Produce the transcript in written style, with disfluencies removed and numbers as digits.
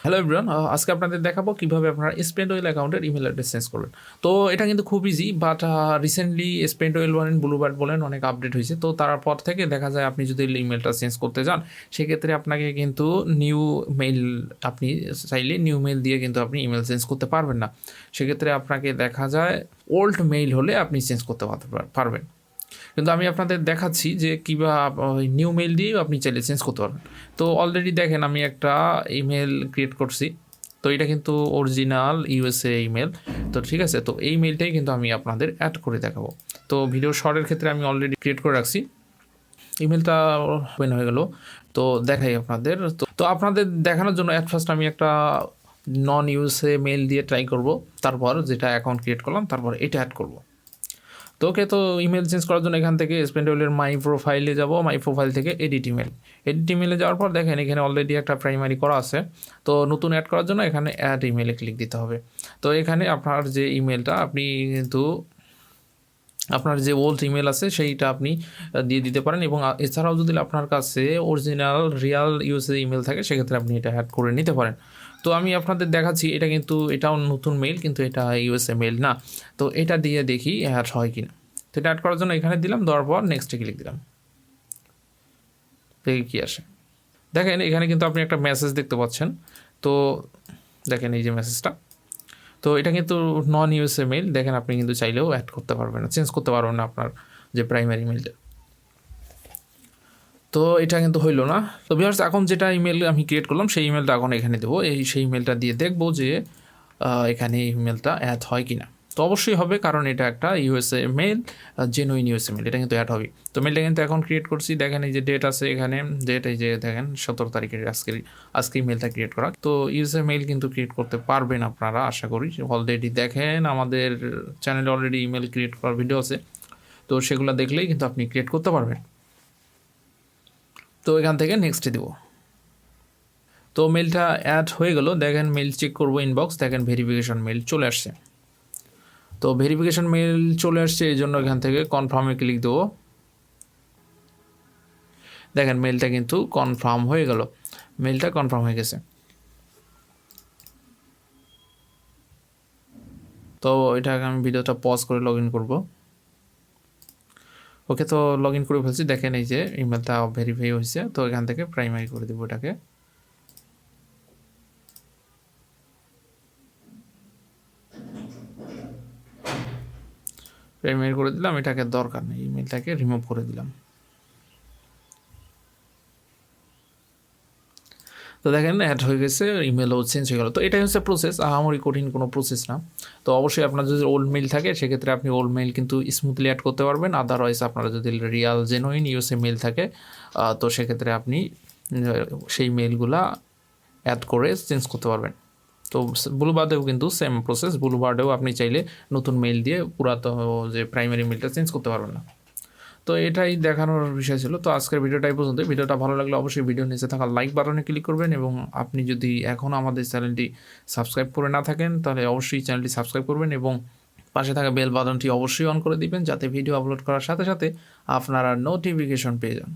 Hello everyone, আজকে আপনাদের দেখাবো কিভাবে আপনারা স্পেন্ডওয়েল অ্যাকাউন্টের ইমেল অ্যাড্রেস চেঞ্জ করবেন। তো এটা কিন্তু খুব ইজি, বাট রিসেন্টলি স্পেন্ডওয়েল বলেন, ব্লুবার্ড বলেন, অনেক আপডেট হয়েছে। তো তারপর থেকে দেখা যায় আপনি যদি ইমেলটা চেঞ্জ করতে যান, সেক্ষেত্রে আপনাকে কিন্তু নিউ মেইল, আপনি চাইলে নিউ মেইল দিয়ে কিন্তু আপনি ইমেল চেঞ্জ করতে পারবেন না। সেক্ষেত্রে আপনাকে দেখা যায় ওল্ড মেইল হলে আপনি চেঞ্জ করতে পারবেন। কিন্তু আমি আপনাদের দেখাচ্ছি যে কীভাবে নিউ মেইল দিয়েও আপনি চাইলে চেঞ্জ করতে পারবেন। তো অলরেডি দেখেন আমি একটা ইমেল ক্রিয়েট করছি। তো এটা কিন্তু অরিজিনাল ইউএসএ ইমেল। তো ঠিক আছে, তো এই মেইলটাই কিন্তু আমি আপনাদের অ্যাড করে দেখাবো। তো ভিডিও শর্টের ক্ষেত্রে আমি অলরেডি ক্রিয়েট করে রাখছি। ইমেলটা ওপেন হয়ে গেল। তো দেখাই আপনাদের। তো আপনাদের দেখানোর জন্য অ্যাট ফার্স্ট আমি একটা নন ইউএসএ মেইল দিয়ে ট্রাই করব, তারপর যেটা অ্যাকাউন্ট ক্রিয়েট করলাম তারপর এটা অ্যাড করব। তো ওকে, তো ইমেল চেঞ্জ করার জন্য এখান থেকে স্পেন্ডওয়েলের মাই প্রোফাইলে যাব। মাই প্রোফাইল থেকে এডিট ইমেলে যাওয়ার পর দেখেন এখানে অলরেডি একটা প্রাইমারি করা আছে। তো নতুন অ্যাড করার জন্য এখানে অ্যাড ইমেলে ক্লিক দিতে হবে। তো এখানে আপনার যে ইমেলটা আপনি কিন্তু আপনার যে ওল্ড ইমেল আছে সেইটা আপনি দিয়ে দিতে পারেন, এবং এছাড়াও যদি আপনার কাছে অরিজিনাল রিয়াল ইউএসএ ইমেল থাকে সেক্ষেত্রে আপনি এটা অ্যাড করে নিতে পারেন। তো আমি আপনাদের দেখাচ্ছি, এটা কিন্তু এটাও নতুন মেইল, কিন্তু এটা ইউএসএ মেইল না। তো এটা দিয়ে দেখি অ্যাড হয় কি না। তো এটা অ্যাড করার জন্য এখানে দিলাম, দেওয়ার পর নেক্সটে ক্লিক দিলাম, দেখি কী আসে। দেখেন এখানে কিন্তু আপনি একটা মেসেজ দেখতে পাচ্ছেন। তো দেখেন এই যে মেসেজটা, তো এটা কিন্তু নন ইউএসএ মেইল। দেখেন আপনি কিন্তু চাইলেও অ্যাড করতে পারবেন না, চেঞ্জ করতে পারবেন না আপনার যে প্রাইমারি মেইলটা। তো এটা কিন্তু হইলো না। তো ভিউয়ার্স, এখন যেটা ইমেল আমি ক্রিয়েট করলাম সেই ইমেলটা এখন এখানে দেবো। সেই ইমেলটা দিয়ে দেখবো যে এখানে ইমেলটা অ্যাড হয় কি না। তো অবশ্যই হবে, কারণ এটা একটা USA mail, genuine USA mail, এটা কিন্তু অ্যাড হবে। তো মেইলটা কিন্তু এখন ক্রিয়েট করছি। দেখেন এই যে ডেট আছে এখানে, ডেট এই যে দেখেন 17 তারিখের আজকে মেইলটা ক্রিয়েট করা। তো ইউএসএ মেইল কিন্তু ক্রিয়েট করতে পারবেন আপনারা, আশা করি। অলরেডি দেখেন আমাদের চ্যানেলে অলরেডি ইমেল ক্রিয়েট করার ভিডিও আছে, তো সেগুলো দেখলেই কিন্তু আপনি ক্রিয়েট করতে পারবেন। তো এখান থেকে নেক্সটে দেবো। তো মেলটা অ্যাড হয়ে গেল। দেখেন মেল চেক করবো, ইনবক্স দেখেন ভেরিফিকেশন মেল চলে আসছে। তো ভেরিফিকেশন মেল চলে আসছে, এই জন্য এখান থেকে কনফার্মে ক্লিক দেবো। দেখেন মেলটা কিন্তু কনফার্ম হয়ে গেল, মেলটা কনফার্ম হয়ে গেছে। তো এটাকে আমি ভিডিওটা পজ করে লগ ইন করবো। ওকে, তো লগ ইন করে ফেলছি। দেখেন এই যে ইমেলটা ভেরিফাই হয়েছে। তো এখান থেকে প্রাইমারি করে দেবো এটাকে। প্রাইমারি করে দিলাম, এটাকে দরকার নেই, ইমেলটাকে রিমুভ করে দিলাম। তো দেখেন অ্যাড হয়ে গেছে, ইমেলও চেঞ্জ হয়ে গেল। তো এটাই হচ্ছে প্রসেস, আহামরি কঠিন কোনো প্রসেস না। তো অবশ্যই আপনার যদি ওল্ড মেইল থাকে সেক্ষেত্রে আপনি ওল্ড মেইল কিন্তু স্মুথলি অ্যাড করতে পারবেন। আদারওয়াইজ আপনারা যদি রিয়াল জেনুইন ইউএসএ মেইল থাকে তো সেক্ষেত্রে আপনি সেই মেইলগুলা অ্যাড করে চেঞ্জ করতে পারবেন। তো ব্লুবার্ডেও কিন্তু সেম প্রসেস, ব্লুবার্ডেও আপনি চাইলে নতুন মেইল দিয়ে পুরাতন যে প্রাইমারি মেইলটা চেঞ্জ করতে পারবেন না। তো এটাই দেখানোর বিষয় ছিল। তো আজকের ভিডিওটাই পর্যন্ত। ভিডিওটা ভালো লাগলে অবশ্যই ভিডিওর নিচে থাকা লাইক বাটনে ক্লিক করবেন, এবং আপনি যদি এখনও আমাদের চ্যানেলটি সাবস্ক্রাইব করে না থাকেন তাহলে অবশ্যই চ্যানেলটি সাবস্ক্রাইব করবেন, এবং পাশে থাকা বেল বাটনটি অবশ্যই অন করে দিবেন, যাতে ভিডিও আপলোড করার সাথে সাথে আপনারা নোটিফিকেশন পেয়ে যান।